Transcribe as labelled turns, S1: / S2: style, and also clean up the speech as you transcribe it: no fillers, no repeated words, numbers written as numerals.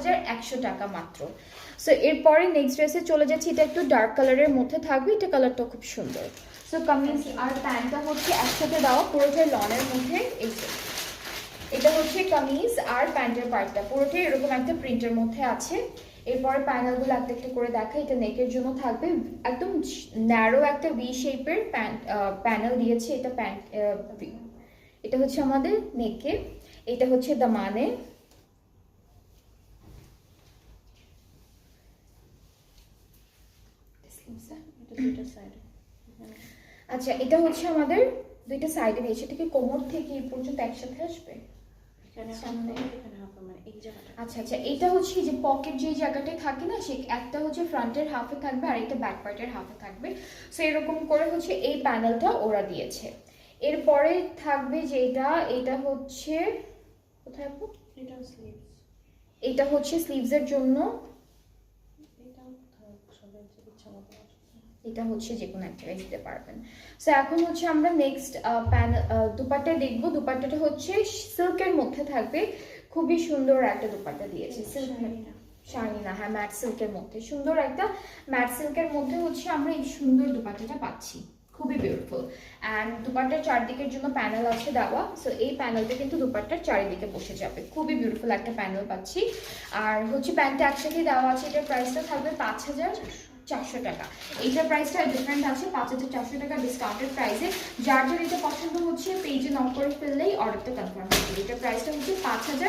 S1: 5100 টাকা মাত্র। সো এরপরে নেক্সট ড্রেসে চলে যাচ্ছি, এটা একটু ডার্ক কালারের মধ্যে থাকবে, এটা কালারটা খুব সুন্দর। সো কামিজ আর প্যান্টটা হচ্ছে একসাথে দেওয়া, পুরোটাই লনের মধ্যে। এই যে এটা হচ্ছে কামিজ আর প্যান্টের পার্টটা পুরোটাই এরকম একটা প্রিন্টের মধ্যে আছে। এরপরে প্যানেলগুলো একটা একটা করে দেখা, এটা নেকের জন্য থাকবে, একদম ন্যারো একটা ভি শেপের প্যানেল দিয়েছে। এটা প্যান্ট, এটা হচ্ছে আমাদের নেকে, এটা হচ্ছে দামানে। আচ্ছা, এটা হচ্ছে আমাদের দুইটা সাইডে দিয়েছে, এটা কি কোমর থেকে এই পর্যন্ত একসাথে আসবে? আচ্ছা আচ্ছা, এটা হচ্ছে যে পকেট যে জায়গাটায় থাকে না, সে একটা হচ্ছে ফ্রন্টের হাফে থাকবে আর একটা ব্যাক পার্টের হাফে থাকবে। সো এরকম করে হচ্ছে এই প্যানেলটা ওরা দিয়েছে। এরপরে থাকবে যেটা, এটা হচ্ছে কোথায় আপু? এটা হচ্ছে স্লিভসের জন্য, এটা হচ্ছে যে কোনো একটা দিতে পারবেন। সো এখন হচ্ছে আমরা নেক্সট দুপাট্টা দেখবো। দুপাট্টাটা হচ্ছে সিল্কের মধ্যে থাকবে, খুবই সুন্দর একটা দুপাট্টা দিয়েছে। সিল্ক শাইনি না, হ্যাঁ ম্যাট সিল্কের মধ্যে সুন্দর একটা ম্যাট সিল্কের মধ্যে হচ্ছে আমরা এই সুন্দর দুপাট্টাটা পাচ্ছি, খুবই বিউটিফুল। অ্যান্ড দুপাট্টার চারদিকের জন্য প্যানেল আছে দেওয়া। সো এই প্যানেলটা কিন্তু দুপাট্টার চারিদিকে বসে যাবে, খুবই বিউটিফুল একটা প্যানেল পাচ্ছি। আর হচ্ছে প্যান্টটা একসাথে দেওয়া আছে, এটার প্রাইসটা থাকবে 5400 টাকা। এইটার প্রাইসটা ডিফারেন্ট আছে, 5400 টাকা ডিসকাউন্টেড প্রাইসে। যার যার এটা পছন্দ হচ্ছে পেজে নক করে ফেললেই অর্ডারটা কনফার্ম হয়ে যাবে। এটার প্রাইসটা হচ্ছে 5400